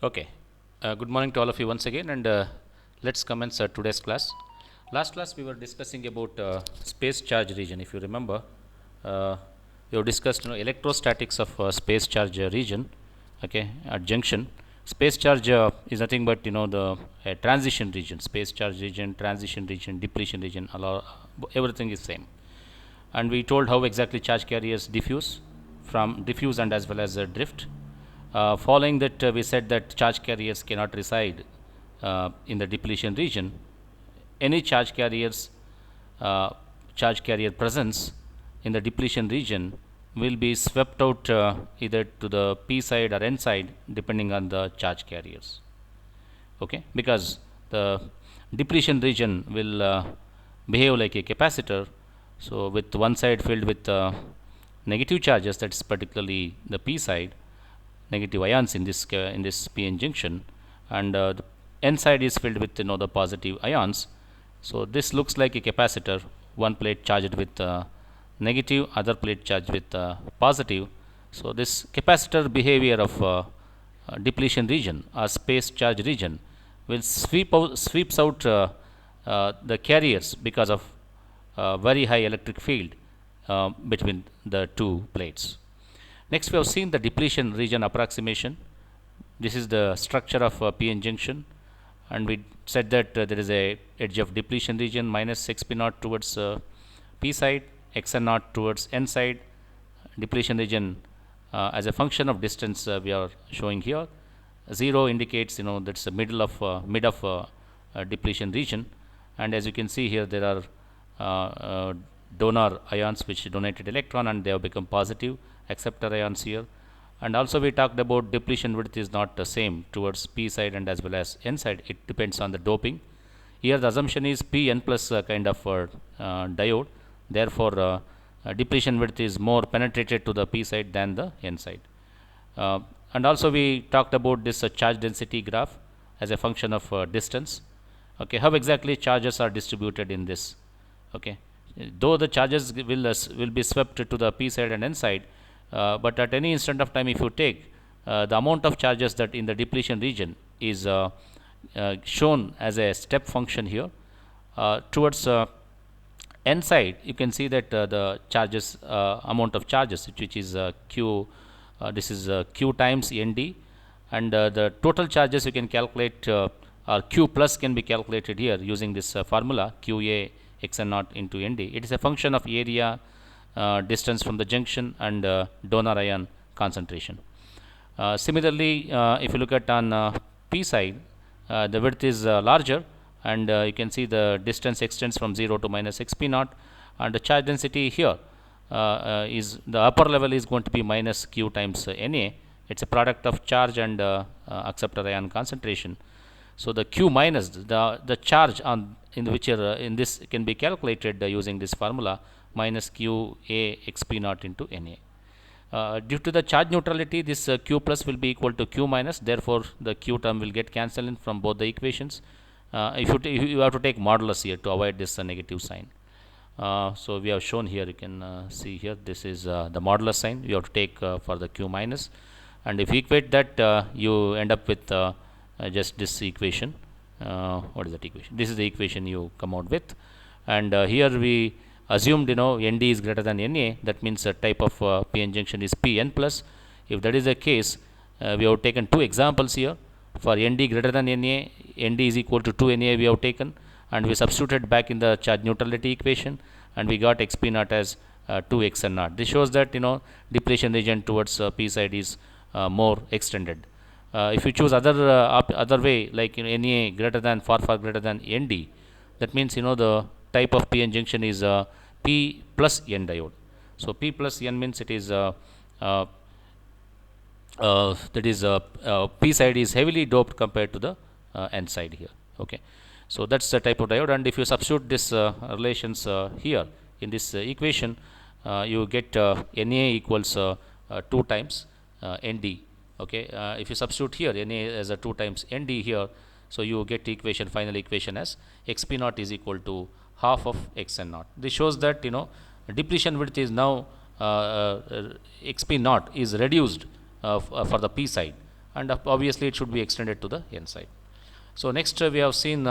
Okay. Good morning to all of you once again, and let's commence today's class. Last class we were discussing about space charge region. If you remember, uh, we have discussed electrostatics of space charge region. Okay, at junction, space charge is nothing but the transition region, space charge region, transition region, depletion region. Everything is same. And we told how exactly charge carriers diffuse and as well as drift. Following that, we said that charge carriers cannot reside in the depletion region. Any uh, charge carrier presence in the depletion region will be swept out either to the p side or n side depending on the charge carriers. Okay, because the depletion region will behave like a capacitor. So with one side filled with negative charges, that's particularly the p side, negative ions in this p-n junction, and the n side is filled with the positive ions. So this looks like a capacitor, one plate charged with negative, other plate charged with positive. So this capacitor behavior of depletion region or space charge region will sweeps out the carriers because of very high electric field between the two plates. Next, we have seen the depletion region approximation. This is the structure of p-n junction, and we said that there is a edge of depletion region minus xp naught towards p side, xn naught towards n side. Depletion region as a function of distance we are showing here. 0 indicates that's the mid of depletion region, and as you can see here there are donor ions which donated electron and they have become positive, acceptor ions here. And also we talked about depletion width is not the same towards p side and as well as n side. It depends on the doping. Here the assumption is p n plus kind of diode. Therefore depletion width is more penetrated to the p side than the n side. And also we talked about this charge density graph as a function of distance. Okay, how exactly charges are distributed in this? Okay, though the charges will be swept to the p side and n side, but at any instant of time if you take the amount of charges that in the depletion region is shown as a step function here towards n side. You can see that the charges amount of charges which is q, this is q times nd, and the total charges you can calculate or q plus can be calculated here using this formula qa xn naught into nd. It is a function of area, distance from the junction, and donor ion concentration. Similarly, if you look at on p side, the width is larger, and you can see the distance extends from 0 to minus xp naught, and the charge density here is the upper level is going to be minus q times Na. It's a product of charge and acceptor ion concentration. So the q minus the charge on in which in this can be calculated using this formula minus q a xp naught into Na. Due to the charge neutrality, this q plus will be equal to q minus. Therefore, the q term will get cancelled in from both the equations. If you have to take modulus here to avoid this negative sign. So we have shown here. You can see here. This is the modulus sign. You have to take for the q minus, and if you equate that, you end up with just this equation. What is that equation? This is the equation you come out with, and here we assumed nd is greater than Na. That means a type of p-n junction is pn plus. If that is the case, we have taken two examples here. For nd greater than Na, nd is equal to 2 Na we have taken, and we substituted back in the charge neutrality equation, and we got xp naught as 2 xn naught. This shows that depletion region towards p side is more extended. If you choose other way, like Na greater than far greater than Nd, that means the type of p-n junction is p plus n diode. So p plus n means it is that is p side is heavily doped compared to the n side here. Okay, so that's the type of diode, and if you substitute this relations here in this equation, you get Na equals 2 times Nd. Okay, if you substitute here Na as a 2 times Nd here, so you get equation, final equation as xp naught is equal to half of xn naught. This shows that depletion width is now xp naught is reduced for the p side, and obviously it should be extended to the n side. So next we have seen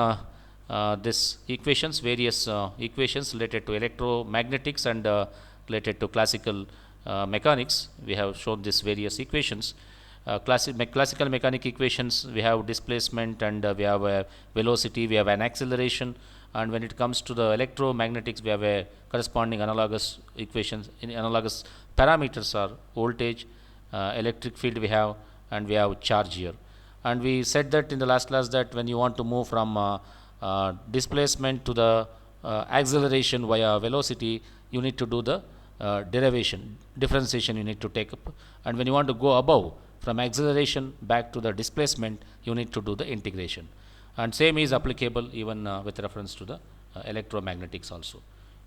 this equations, various equations related to electromagnetics and related to classical mechanics. We have shown these various equations. Classical mechanic equations, we have displacement and we have a velocity, we have an acceleration, and when it comes to the electromagnetics, we have a corresponding analogous equations. In analogous parameters are voltage, electric field we have, and we have charge here. And we said that in the last class that when you want to move from displacement to the acceleration via velocity, you need to do the differentiation you need to take up, and when you want to go above from acceleration back to the displacement, you need to do the integration. And same is applicable even with reference to the electromagnetics also.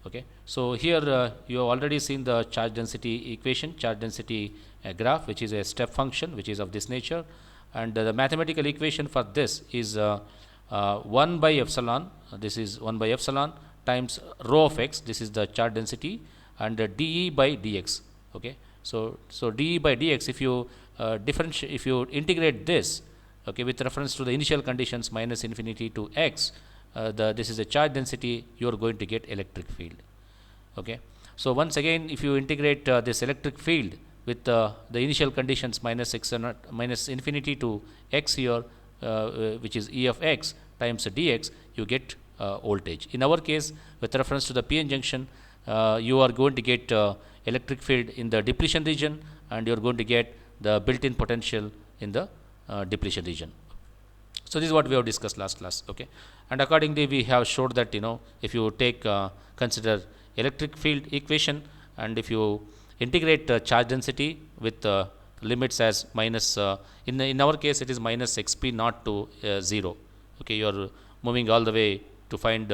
Okay, so here you have already seen the charge density equation, charge density graph, which is a step function which is of this nature, and the mathematical equation for this is 1 by epsilon, this is 1 by epsilon times rho of x, this is the charge density, and dE by dx. Okay, so dE by dx, if you differentiate, if you integrate this, okay, with reference to the initial conditions minus infinity to x, this is a charge density, you are going to get electric field. Okay, so once again, if you integrate this electric field with the initial conditions minus minus infinity to x here, which is E of x times dx, you get voltage. In our case, with reference to the p-n junction, you are going to get electric field in the depletion region, and you are going to get the built-in potential in the depletion region. So this is what we have discussed last class. Okay, and accordingly we have showed that if you take consider electric field equation, and if you integrate charge density with limits as minus in our case it is minus xp naught to 0. Okay, you are moving all the way to find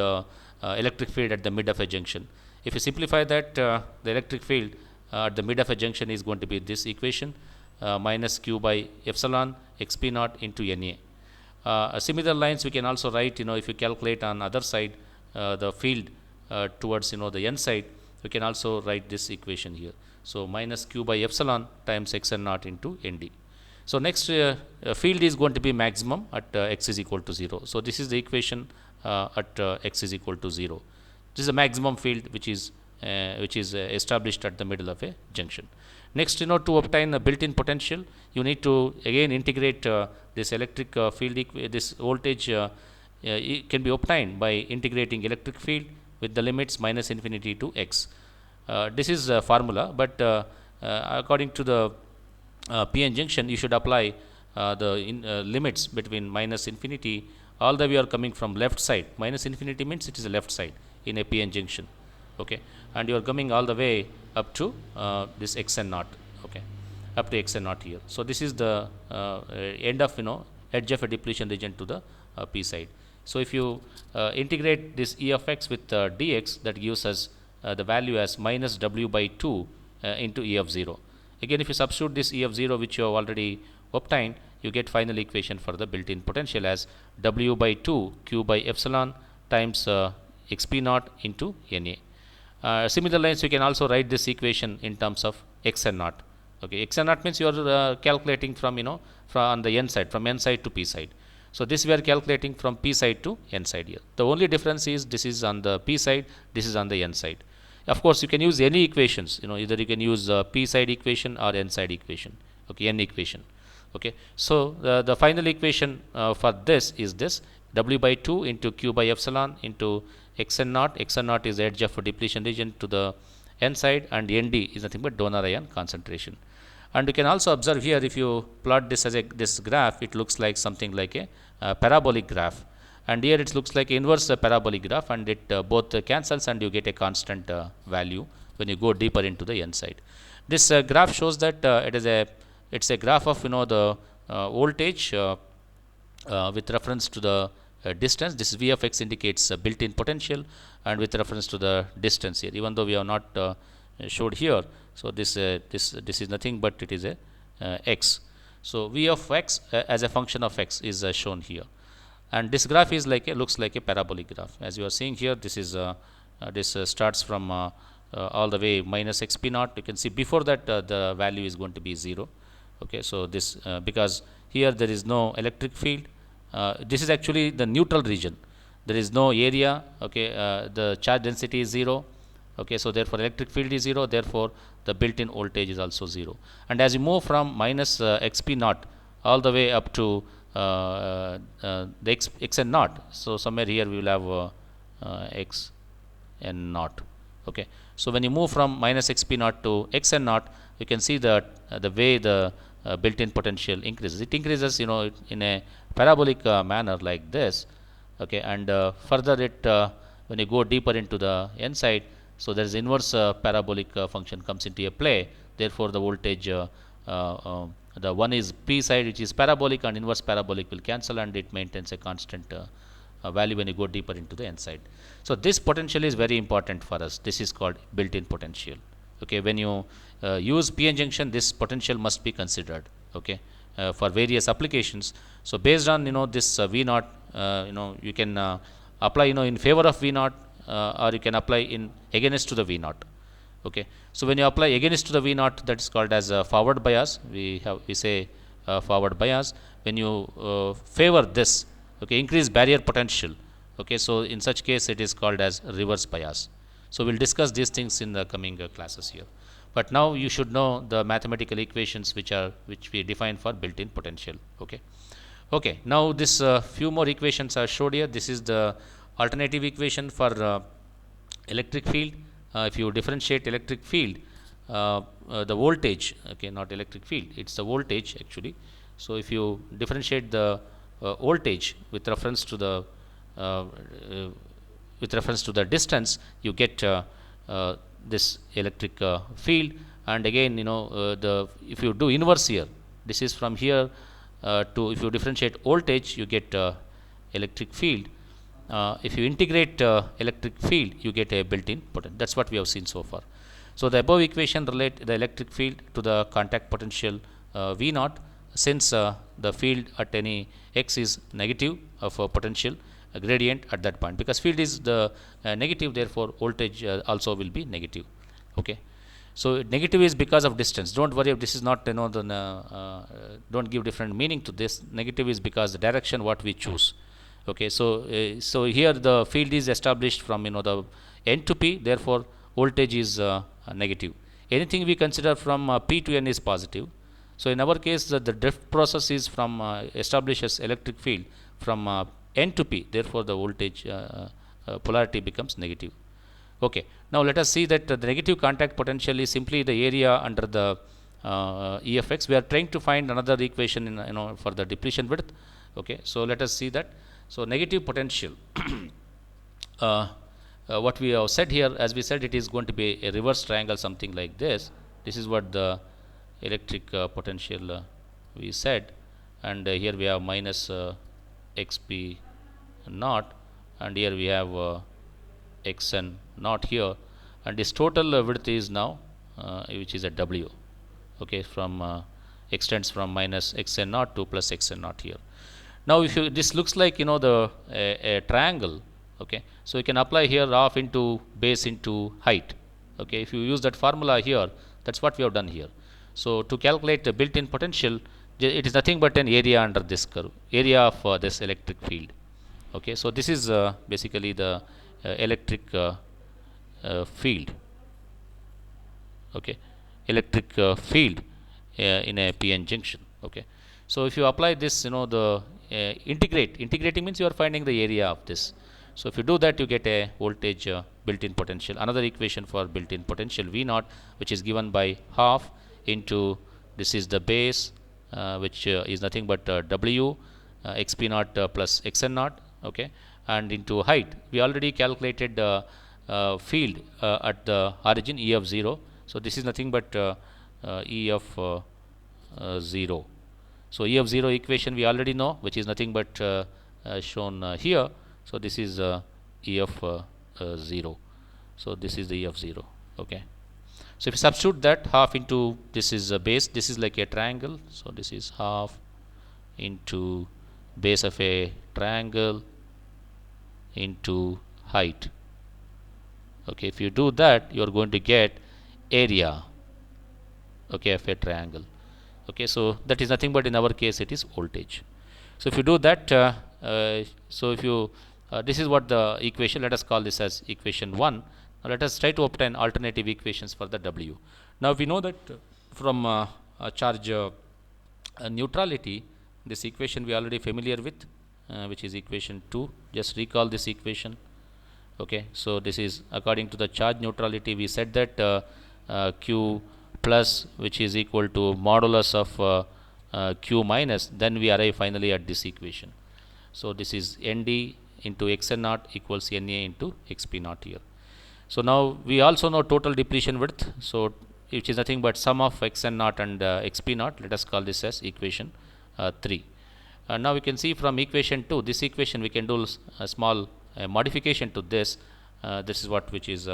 electric field at the mid of a junction. If you simplify that, the electric field at the mid of a junction is going to be this equation, minus q by epsilon xp naught into Na. Similar lines we can also write, if you calculate on other side the field towards the n side, we can also write this equation here. So minus q by epsilon times xn naught into nd. So next field is going to be maximum at x is equal to 0. So this is the equation at x is equal to 0. This is a maximum field which is established at the middle of a junction. Next, to obtain a built-in potential, you need to again integrate this electric field, this voltage can be obtained by integrating electric field with the limits minus infinity to x. This is a formula, but according to the p-n junction, you should apply the limits between minus infinity all the way are coming from left side. Minus infinity means it is a left side in a p-n junction. Okay, and you are coming all the way up to this xn naught. Okay, up to xn naught here. So this is the end of edge of a depletion region to the p side. So if you integrate this E of x with dx, that gives us the value as minus w by 2 into E of 0. Again, if you substitute this E of 0 which you have already obtained, you get final equation for the built-in potential as w by 2 q by epsilon times xp naught into Na. Similar lines, you can also write this equation in terms of xn naught. Okay, xn naught means you are calculating from from on the n side, from n side to p side. So this we are calculating from p side to n side here. The only difference is this is on the p side, this is on the n side. Of course, you can use any equations. Either you can use p side equation or n side equation. Okay, n equation. Okay, so the final equation for this is this w by 2 into q by epsilon into xn naught. Xn naught is the edge of a depletion region to the n side, and nd is nothing but donor ion concentration. And you can also observe here, if you plot this as this graph, it looks like something like a parabolic graph, and here it looks like inverse parabolic graph, and it both cancels and you get a constant value when you go deeper into the n side. This graph shows that it's a graph of the voltage with reference to the distance. This V of x indicates built-in potential, and with reference to the distance here, even though we have not showed here. So this is nothing but it is a x. So V of x as a function of x is shown here, and this graph is looks like a parabolic graph. As you are seeing here, this is this starts from all the way minus xp naught. You can see before that the value is going to be 0. Okay, so this because Here there is no electric field. This is actually the neutral region. There is no area. Okay, the charge density is 0. Okay, so therefore electric field is 0. Therefore the built-in voltage is also 0. And as you move from minus xp naught all the way up to the xn naught, so somewhere here we will have x n naught. Okay, so when you move from minus xp naught to xn naught, you can see that the way the built-in potential increases. It increases, in a parabolic manner like this. Okay, and further it when you go deeper into the n side, so there is inverse parabolic function comes into a play. Therefore, the voltage the one is p side, which is parabolic, and inverse parabolic will cancel, and it maintains a constant value when you go deeper into the n side. So this potential is very important for us. This is called built-in potential. Okay, when you use p-n junction, this potential must be considered. Okay, for various applications. So based on this v naught, you can apply in favor of v naught, or you can apply in against to the v naught. Okay, so when you apply against to the v naught, that is called as forward bias. We say forward bias. When you favor this, okay, increase barrier potential. Okay, so in such case it is called as reverse bias. So we'll discuss these things in the coming classes here. But now you should know the mathematical equations which we define for built-in potential. Okay. Okay. Now this few more equations are showed here. This is the alternative equation for electric field. If you differentiate electric field, the voltage. Okay, not electric field. It's the voltage actually. So if you differentiate the voltage with reference to the distance, you get this electric field. And again, if you do inverse here, this is from here to, if you differentiate voltage, you get electric field. If you integrate electric field, you get a built-in potential. That's what we have seen so far. So the above equation relate the electric field to the contact potential V naught, since the field at any x is negative of a potential gradient at that point, because field is the negative, therefore voltage also will be negative. Okay, so negative is because of distance. Don't worry if this is not don't give different meaning to this. Negative is because the direction what we choose. Okay, so so here the field is established from the n to p, therefore voltage is negative. Anything we consider from p to n is positive. So in our case, the drift process is from establishes electric field from n to p, therefore the voltage polarity becomes negative. Okay, now let us see that the negative contact potential is simply the area under the EFX. We are trying to find another equation in for the depletion width. Okay, so let us see that. So negative potential, what we have said here, as we said, it is going to be a reverse triangle, something like this. This is what the electric potential we said, and here we have minus xp naught, and here we have xn naught here, and this total width is now which is a w. Okay, from extends from minus xn naught to plus xn naught here. Now if you, this looks like a triangle. Okay, so you can apply here half into base into height. Okay, if you use that formula here, that's what we have done here. So to calculate the built-in potential, it is nothing but an area under this curve, area of this electric field. Okay, so this is basically the electric field. Okay, electric field in a p-n junction. Okay, so if you apply this, the integrating means you are finding the area of this. So if you do that, you get a voltage built-in potential. Another equation for built-in potential V naught, which is given by half into, this is the base, which is nothing but W xp naught plus xn naught. Okay, and into height, we already calculated field at the origin E of 0. So this is nothing but E of 0. So E of 0 equation we already know, which is nothing but shown here. So this is E of 0. So this is the E of 0. Okay. So if you substitute that, half into, this is a base, this is like a triangle. So this is half into base of a triangle into height. Okay, if you do that, you are going to get area, okay, of a triangle. Okay, so that is nothing but in our case it is voltage. So if you do that, so if you this is what the equation, let us call this as equation 1. Now let us try to obtain alternative equations for the W. Now we know that from charge neutrality, this equation we are already familiar with, which is equation 2. Just recall this equation. Okay, so this is according to the charge neutrality. We said that Q plus, which is equal to modulus of Q minus, then we arrive finally at this equation. So this is ND into Xn naught equals Na into Xp naught here. So now we also know total depletion width, so which is nothing but sum of Xn naught and Xp naught. Let us call this as equation 3. Now we can see from equation 2, this equation we can do a small modification to this. This is what which is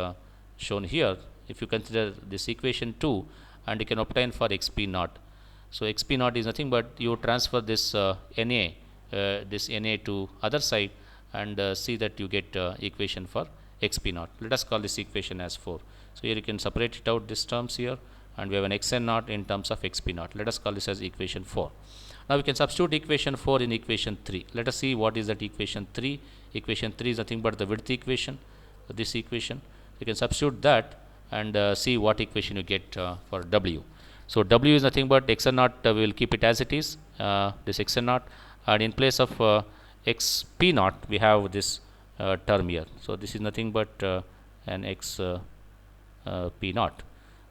shown here. If you consider this equation 2, and you can obtain for Xp naught. So Xp naught is nothing but you transfer this Na to other side, and see that you get equation for Xp naught. Let us call this equation as 4. So here you can separate it out, these terms here, and we have an Xn naught in terms of Xp naught. Let us call this as equation 4. Now we can substitute equation 4 in equation 3. Let us see what is that equation 3. Equation 3 is nothing but the width equation, this equation. You can substitute that and see what equation you get for W. So W is nothing but Xn naught, we will keep it as it is, this Xn naught, and in place of Xp naught we have this term here. So this is nothing but an Xp naught.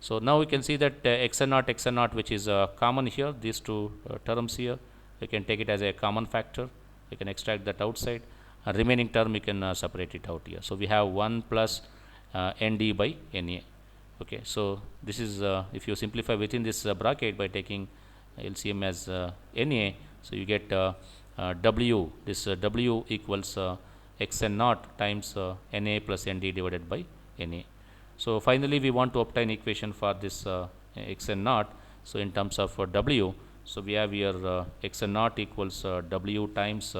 So now we can see that Xn naught which is common here, these two terms here, we can take it as a common factor. We can extract that outside, and remaining term we can separate it out here. So we have 1 plus Nd by Na. Okay, so this is if you simplify within this bracket by taking LCM as Na, so you get W. This W equals Xn naught times Na plus Nd divided by Na. So finally we want to obtain equation for this Xn naught. So in terms of W, so we have here Xn naught equals W times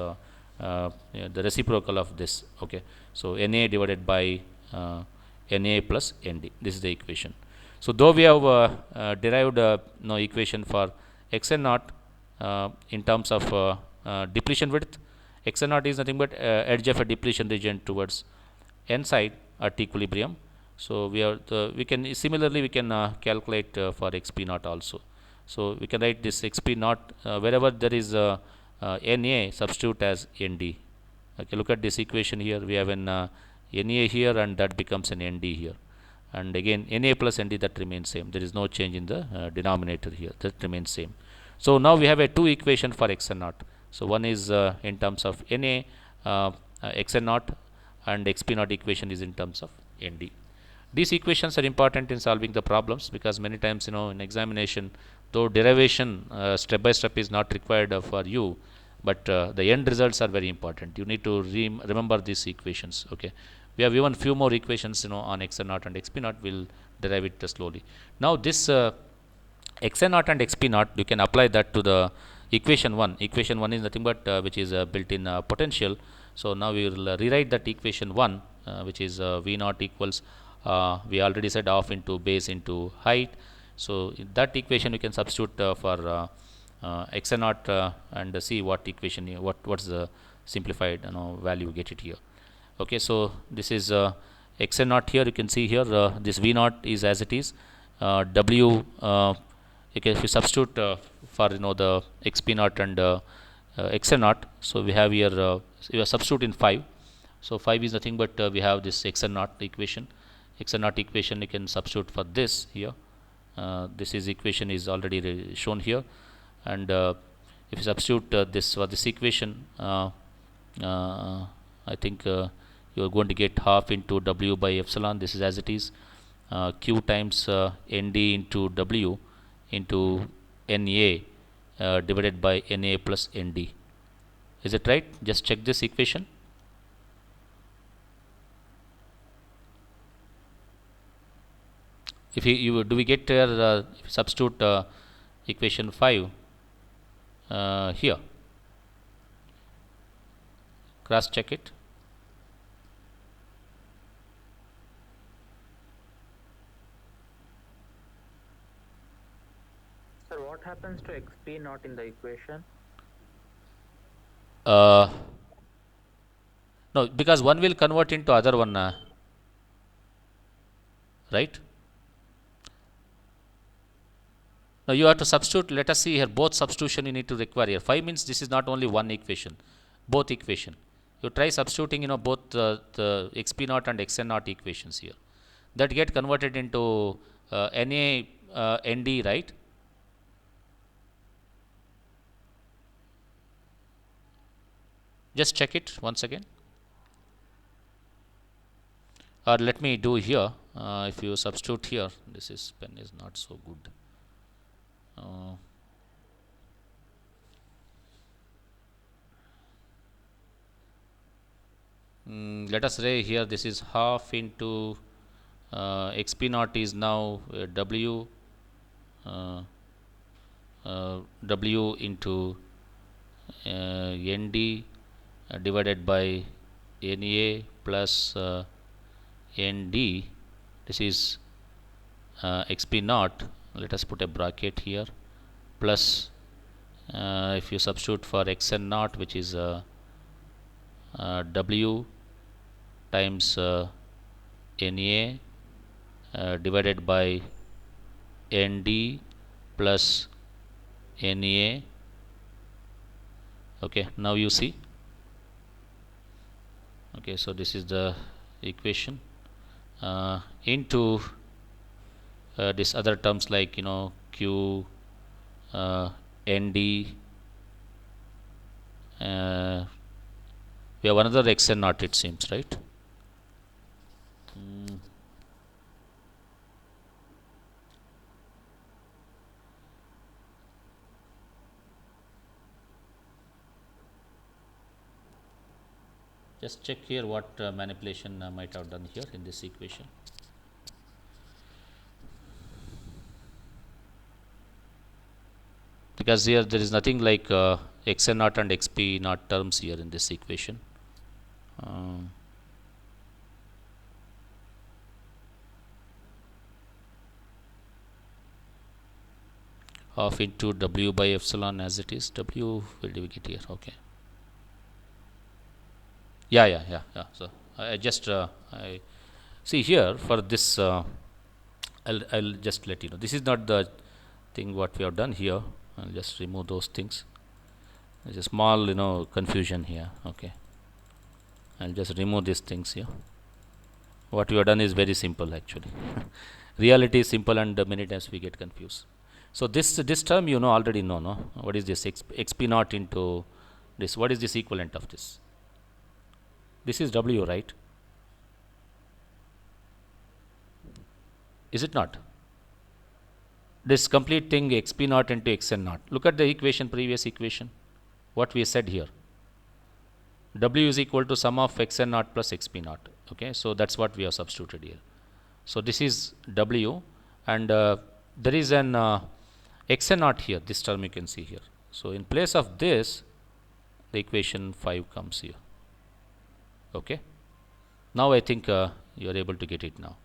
the reciprocal of this. Okay, so Na divided by Na plus Nd. This is the equation. So though we have derived no equation for Xn naught in terms of depletion width, Xn naught is nothing but edge of a depletion region towards n side at equilibrium. So we can similarly we can calculate for Xp naught also. So we can write this Xp naught wherever there is Na, substitute as Nd. Okay, look at this equation here. We have an Na here, and that becomes an Nd here, and again Na plus Nd, that remains same. There is no change in the denominator here, that remains same. So now we have a two equation for Xn naught. So one is in terms of Na Xn naught, and Xp naught equation is in terms of Nd. These equations are important in solving the problems, because many times in examination, though derivation step by step is not required for you, but the end results are very important. You need to remember these equations. Okay, we have even few more equations on Xn naught and Xp naught. We'll derive it slowly. Now this Xn naught and Xp naught, you can apply that to the equation 1. Equation 1 is nothing but which is built-in potential. So now we will rewrite that equation 1, which is V naught equals we already said half into base into height. So in that equation you can substitute for Xn naught and see what equation what's the simplified value you get it here. Okay, so this is Xn naught here. You can see here this V naught is as it is. W okay, if you substitute for the Xp naught and Xn naught, so we have here you substitute in 5. So 5 is nothing but we have this Xn naught equation. Xn naught equation you can substitute for this here. This is equation is already shown here, and if you substitute this for this equation, I think you are going to get half into W by epsilon. This is as it is, Q times Nd into W into Na divided by Na plus Nd. Is it right? Just check this equation. If you do we get here substitute equation 5 here, cross check it. Sir, what happens happens to xp not in the equation? Uh, no, because one will convert into other one, right? Now you have to substitute. Let us see here. Both substitution you need to require here. 5 means this is not only one equation, both equation. You try substituting, both the xp naught and xn naught equations here. That get converted into na nd, right? Just check it once again. Or let me do here. If you substitute here, this is pen is not so good. Uh, Let us say here this is half into xp naught is now w w into nd divided by na plus nd. This is xp naught. Let us put a bracket here, plus if you substitute for xn naught, which is w times na divided by nd plus na. Okay, now you see. Okay, so this is the equation into this other terms like q nd. We have another xn naught, it seems, right? Just check here what manipulation might have done here in this equation. Because here there is nothing like xn naught and xp naught terms here in this equation. Um, half into w by epsilon as it is. W, where do we get here? Okay. Yeah. So I just I see here for this. I'll just let you know. This is not the thing what we have done here. I'll just remove those things. There's a small confusion here. Okay. I'll just remove these things here. What we have done is very simple actually. Reality is simple, and many times we get confused. So this term already know, no? What is this xp naught into this? What is this equivalent of this? This is w, right? Is it not? This complete thing xp naught into xn naught. Look at the equation, previous equation. What we said here. W is equal to sum of xn naught plus xp naught. Okay, so that's what we have substituted here. So this is w, and there is an xn naught here. This term you can see here. So in place of this, the equation 5 comes here. Okay. Now I think you are able to get it now.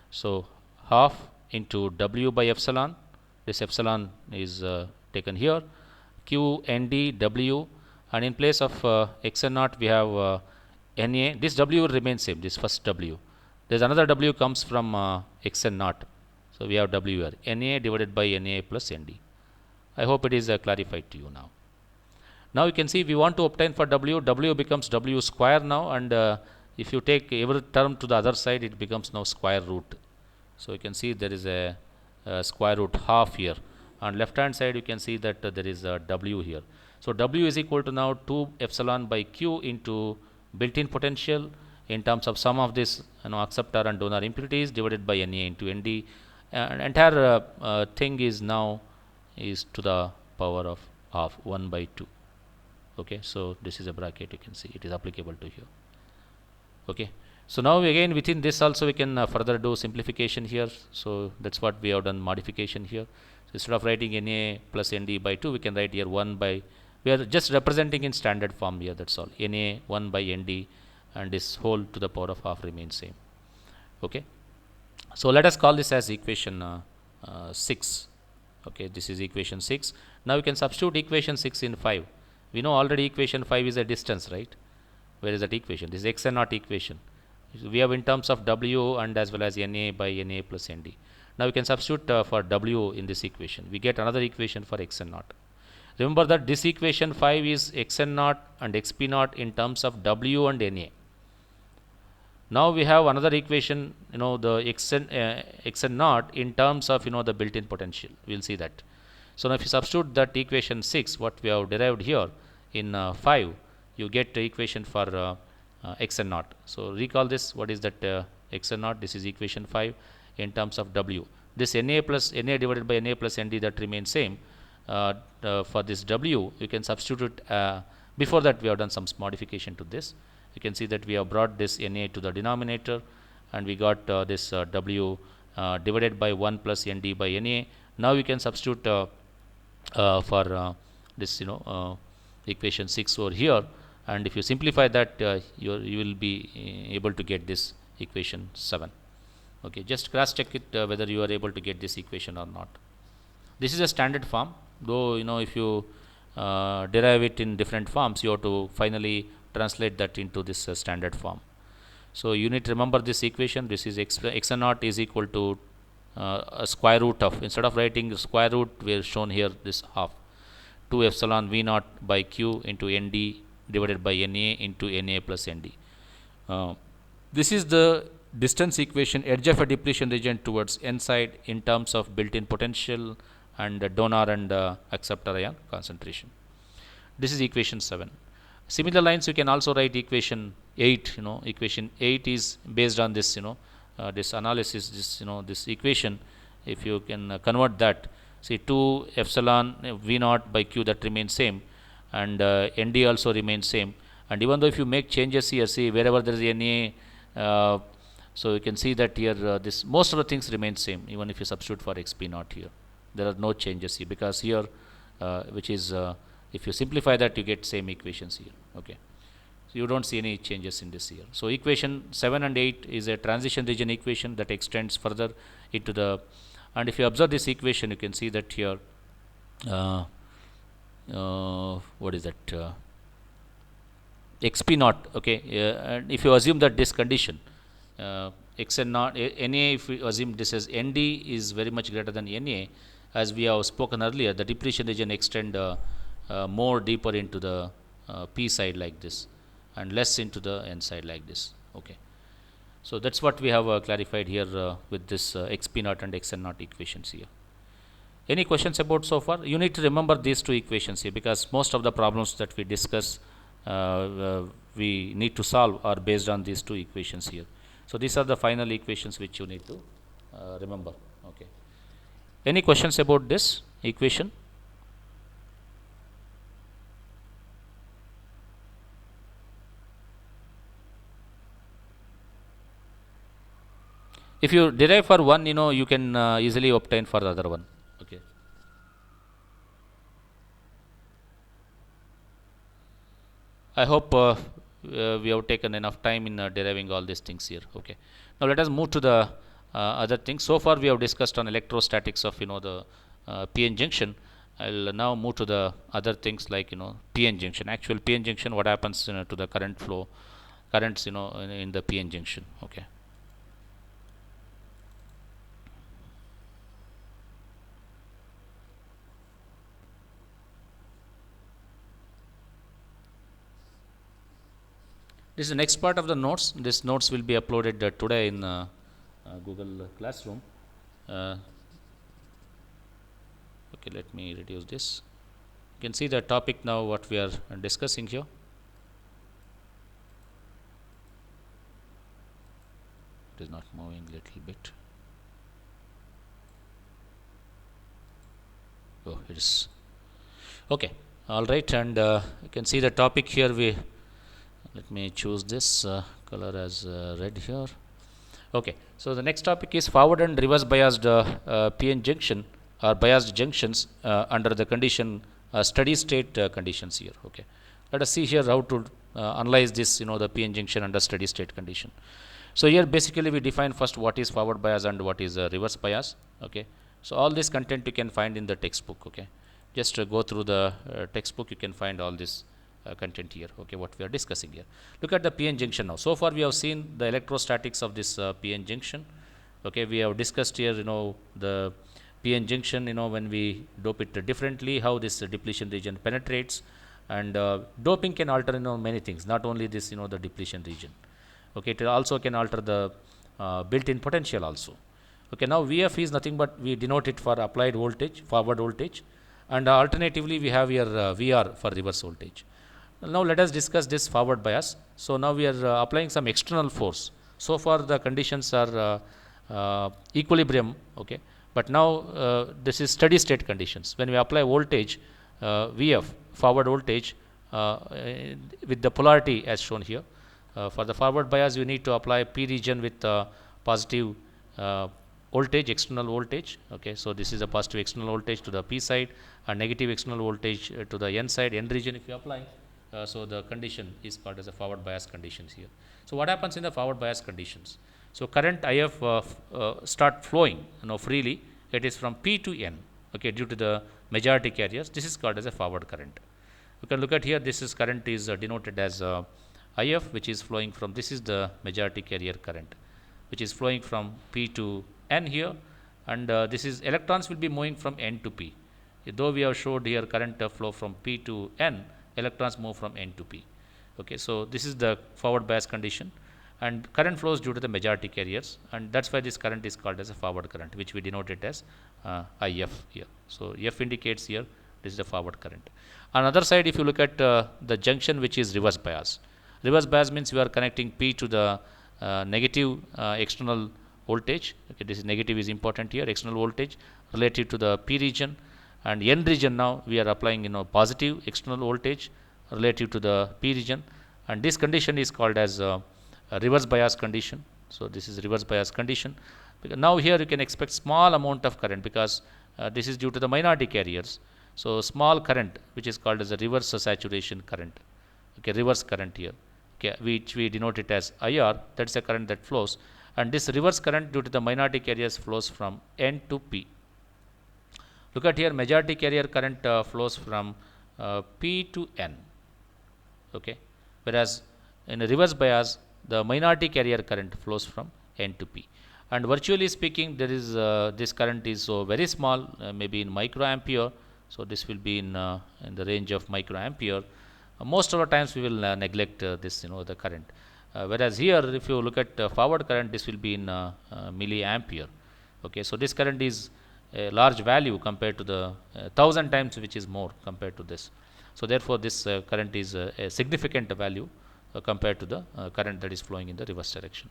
So half into w by epsilon. This epsilon is taken here. Q nd w, and in place of xn naught we have na. This w will remain same. This first w. There's another w comes from xn naught. So we have w here. Na divided by na plus nd. I hope it is clarified to you now. Now you can see we want to obtain for w becomes w square now, and if you take every term to the other side, it becomes now square root. So you can see there is a square root half here. On left hand side you can see that there is a w here. So w is equal to now 2 epsilon by q into built-in potential in terms of sum of this acceptor and donor impurities divided by Na into Nd, and entire thing is now is to the power of half 1 by 2. Okay, so this is a bracket, you can see it is applicable to here. Okay, so now again within this also we can further do simplification here. So that's what we have done, modification here. So instead of writing Na plus Nd by 2, we can write here 1 by, we are just representing in standard form here, that's all. Na 1 by Nd, and this whole to the power of half remains same. Okay, so let us call this as equation 6. Okay, this is equation 6. Now you can substitute equation 6 in 5. We know already equation 5 is a distance, right? Where is that equation? This is x n naught equation. We have in terms of W and as well as Na by Na plus Nd. Now we can substitute for W in this equation. We get another equation for x n naught. Remember that this equation 5 is x n naught and xp naught in terms of W and Na. Now we have another equation, the xn naught in terms of the built-in potential. We will see that. So now if you substitute that equation 6, what we have derived here in 5, you get the equation for xn naught. So recall this. What is that xn naught? This is equation 5 in terms of W. This Na divided by Na plus Nd, that remains same. For this W, you can substitute. Before that, we have done some modification to this. You can see that we have brought this Na to the denominator, and we got this W divided by 1 plus Nd by Na. Now you can substitute for this equation 6 over here, and if you simplify that, you will be able to get this equation 7. Okay, just cross check it whether you are able to get this equation or not. This is a standard form, though if you derive it in different forms, you have to finally translate that into this standard form. So you need to remember this equation. This is x naught is equal to a square root of, instead of writing square root, we have shown here this half, 2 epsilon v naught by q into Nd divided by Na into Na plus Nd. This is the distance equation, edge of a depletion region towards n side in terms of built-in potential and donor and acceptor ion concentration. This is equation 7. Similar lines you can also write equation 8. Equation 8 is based on this this analysis, this equation. If you can convert that, see 2 epsilon v naught by q, that remains same, and Nd also remains same. And even though if you make changes here, see wherever there is Na, so you can see that here this most of the things remain same. Even if you substitute for xp naught here, there are no changes here, because here which is if you simplify that, you get same equations here. Okay, so you don't see any changes in this here. So equation 7 and 8 is a transition region equation that extends further into the, and if you observe this equation, you can see that here what is that xp naught. Okay, and if you assume that this condition xn naught Na, if we assume this as Nd is very much greater than Na, as we have spoken earlier, the depletion region extend more deeper into the p side like this, and less into the n side like this. Okay, so that's what we have clarified here with this xp naught and xn naught equations here. Any questions about so far? You need to remember these two equations here, because most of the problems that we discuss we need to solve are based on these two equations here. So these are the final equations which you need to remember. Okay, any questions about this equation? If you derive for one, you can easily obtain for the other one. Okay. I hope we have taken enough time in deriving all these things here. Okay. Now let us move to the other things. So far we have discussed on electrostatics of the p-n junction. I'll now move to the other things like p-n junction. Actual p-n junction, what happens to the current flow, currents in the p-n junction. Okay. This is the next part of the notes. This notes will be uploaded today in Google Classroom. Okay, let me reduce this. You can see the topic now what we are discussing here. It is not moving little bit. Oh, it is okay. All right, and you can see the topic here. Let me choose this color as red here. Okay, so the next topic is forward and reverse biased p-n junction or biased junctions under the condition steady state conditions here. Okay, let us see here how to analyze this the p-n junction under steady state condition. So here basically we define first what is forward bias and what is reverse bias. Okay, so all this content you can find in the textbook. Okay, Just go through the textbook, you can find all this content here, okay, what we are discussing here. Look at the p-n junction now. So far we have seen the electrostatics of this p-n junction. Okay, we have discussed here, the p-n junction, when we dope it differently, how this depletion region penetrates, and doping can alter, many things, not only this, the depletion region. Okay, it also can alter the built-in potential also. Okay, now Vf is nothing but we denote it for applied voltage, forward voltage, and alternatively we have here Vr for reverse voltage. Now let us discuss this forward bias. So now we are applying some external force. So far the conditions are equilibrium, okay, but now this is steady state conditions. When we apply voltage, Vf forward voltage with the polarity as shown here. For the forward bias, you need to apply P region with positive voltage, external voltage. Okay, so this is a positive external voltage to the P side and negative external voltage to the N side, N region if you apply. So the condition is called as a forward bias conditions here. So what happens in the forward bias conditions? So current IF start flowing, freely. It is from P to N. Okay, due to the majority carriers, this is called as a forward current. You can look at here. This is current is denoted as IF, which is flowing from, this is the majority carrier current, which is flowing from P to N here, and this is electrons will be moving from N to P. Though we have showed here current flow from P to N, electrons move from N to P. Okay, so this is the forward bias condition, and current flows due to the majority carriers, and that's why this current is called as a forward current, which we denote it as IF here. So F indicates here this is the forward current. On other side, if you look at the junction which is reverse bias. Reverse bias means we are connecting P to the negative external voltage. Okay, this is negative is important here, external voltage relative to the P region, and N region now we are applying positive external voltage relative to the P region, and this condition is called as a reverse bias condition. So this is reverse bias condition. Because now here you can expect small amount of current because this is due to the minority carriers. So small current which is called as a reverse saturation current. Okay, reverse current here. Okay, which we denote it as IR. That's a current that flows, and this reverse current due to the minority carriers flows from N to P. Look at here, majority carrier current flows from P to N. Okay, whereas in a reverse bias, the minority carrier current flows from N to P. And virtually speaking, there is this current is so very small, maybe in microampere. So this will be in the range of microampere. Most of the times we will neglect this, the current. Whereas here, if you look at forward current, this will be in milliampere. Okay, so this current is a large value compared to the 1000 times, which is more compared to this. So therefore, this current is a significant value compared to the current that is flowing in the reverse direction.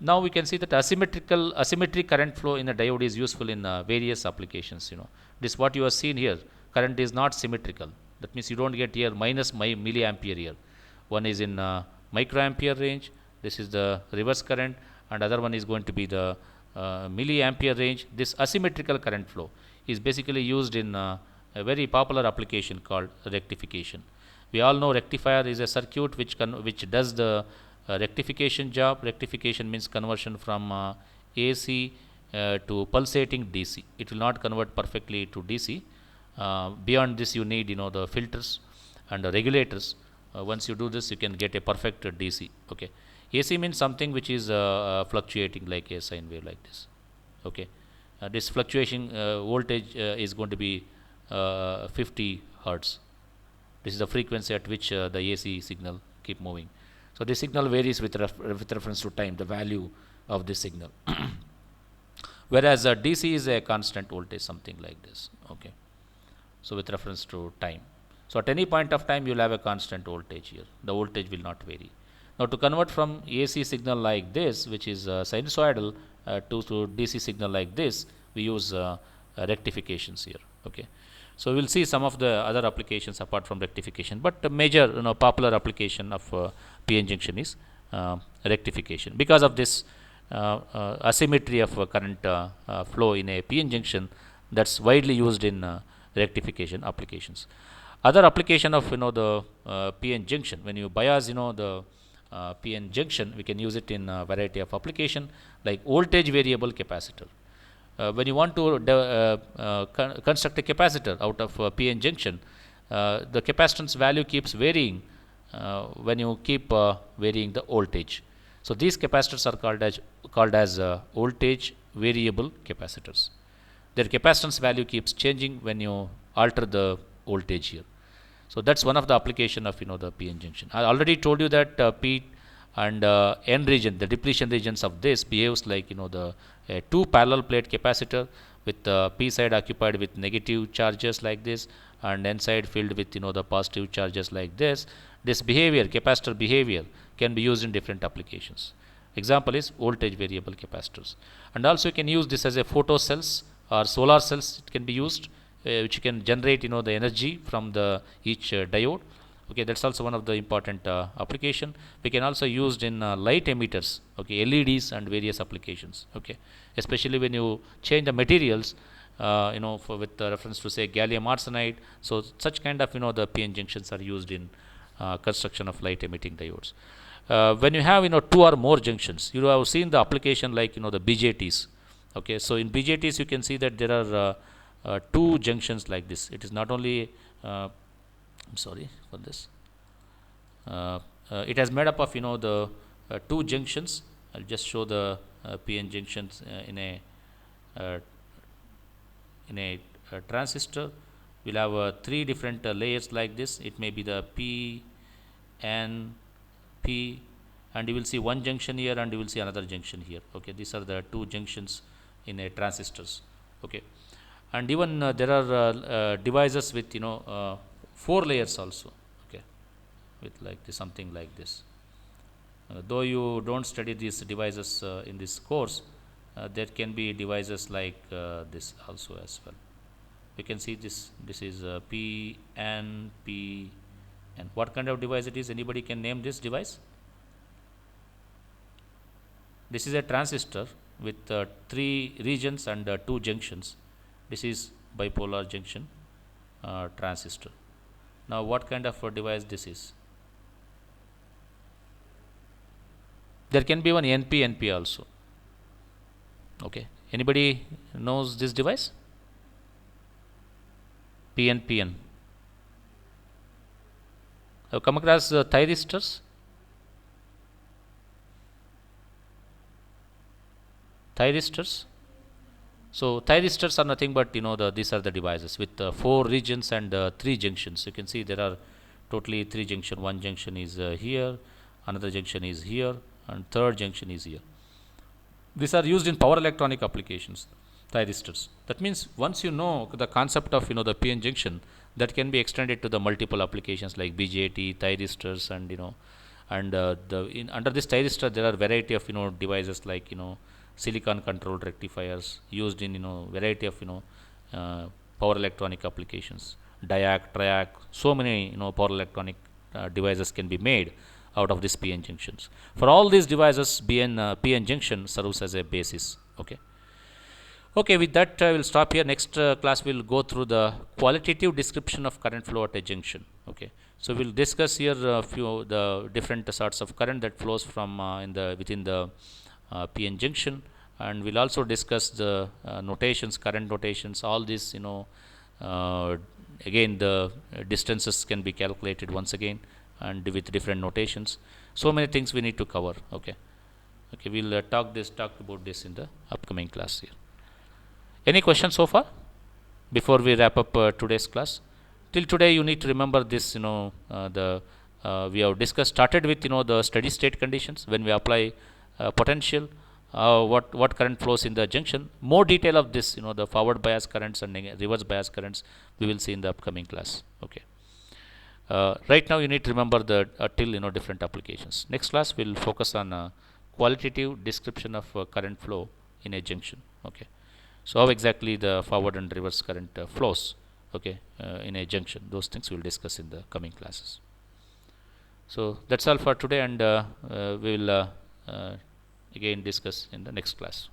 Now we can see that asymmetric current flow in a diode is useful in various applications. This what you are seeing here. Current is not symmetrical. That means you don't get here minus milliampere here. One is in microampere range. This is the reverse current, and other one is going to be the milliampere range. This asymmetrical current flow is basically used in a very popular application called rectification. We all know rectifier is a circuit which does the rectification job. Rectification means conversion from AC to pulsating DC. It will not convert perfectly to DC. Beyond this, you need the filters and the regulators. Once you do this, you can get a perfect DC. Okay, AC means something which is fluctuating like a sine wave like this. Okay, this fluctuation voltage is going to be 50 hertz. This is the frequency at which the AC signal keep moving. So this signal varies with reference to time, the value of this signal. Whereas DC is a constant voltage, something like this. Okay, so with reference to time. So at any point of time, you will have a constant voltage here. The voltage will not vary. Now to convert from AC signal like this, which is sinusoidal, to DC signal like this, we use rectifications here. Okay, so we'll see some of the other applications apart from rectification, but the major popular application of p-n junction is rectification. Because of this asymmetry of current flow in a p-n junction, that's widely used in rectification applications. Other application of the p-n junction, when you bias the p-n junction, we can use it in a variety of application like voltage variable capacitor. when you want to construct a capacitor out of PN junction, the capacitance value keeps varying when you keep varying the voltage. So these capacitors are called as voltage variable capacitors. Their capacitance value keeps changing when you alter the voltage here. So that's one of the application of the PN junction. I already told you that P and N region, the depletion regions of this behaves like the two parallel plate capacitor with P side occupied with negative charges like this and N side filled with the positive charges like this. This behavior, capacitor behavior, can be used in different applications. Example is voltage variable capacitors, and also you can use this as a photo cells or solar cells. It can be used, which can generate the energy from the each diode. Okay, that's also one of the important application. We can also used in light emitters, okay, LEDs and various applications. Okay, especially when you change the materials, with reference to say gallium arsenide. So such kind of the PN junctions are used in construction of light emitting diodes. When you have two or more junctions, you have seen the application like the BJTs. Okay, so in BJTs you can see that there are two junctions like this. It is not only I'm sorry for this. It has made up of the two junctions. I'll just show the PN junctions uh, in a transistor. We'll have three different layers like this. It may be the P, N, P, and you will see one junction here and you will see another junction here. Okay, these are the two junctions in a transistors. Okay, and even there are devices with 4 layers also. Okay, with like this, something like this. Though you don't study these devices in this course, there can be devices like this also as well. You can see this. This is P, N, P, and what kind of device it is? Anybody can name this device? This is a transistor with 3 regions and 2 junctions. This is bipolar junction transistor. Now what kind of a device this is? There can be one NP, NP also. Okay, anybody knows this device? PN, PN. Have come across thyristors? Thyristors. So thyristors are nothing but these are the devices with 4 regions and 3 junctions. You can see there are totally 3 junction. One junction is here, another junction is here, and third junction is here. These are used in power electronic applications, thyristors. That means once you know the concept of the PN junction, that can be extended to the multiple applications like BJT, thyristors, and under this thyristor there are variety of devices like silicon controlled rectifiers used in variety of power electronic applications, diac, triac. So many power electronic devices can be made out of these PN junctions. For all these devices, PN junction serves as a basis. Okay. Okay, with that I will stop here. Next class we will go through the qualitative description of current flow at a junction. Okay, so we will discuss here a few the different sorts of current that flows from within the PN junction, and we'll also discuss the notations, current notations. All this again the distances can be calculated once again and with different notations. So many things we need to cover. Okay, okay, we'll talk about this in the upcoming class here. Any questions so far before we wrap up today's class? Till today you need to remember this. We have started with the steady state conditions when we apply potential, what current flows in the junction. More detail of this, the forward bias currents and reverse bias currents, we will see in the upcoming class. Okay. Right now you need to remember the till different applications. Next class we will focus on qualitative description of current flow in a junction. Okay. So how exactly the forward and reverse current flows, okay, in a junction, those things we will discuss in the coming classes. So that's all for today, and we will again discuss in the next class.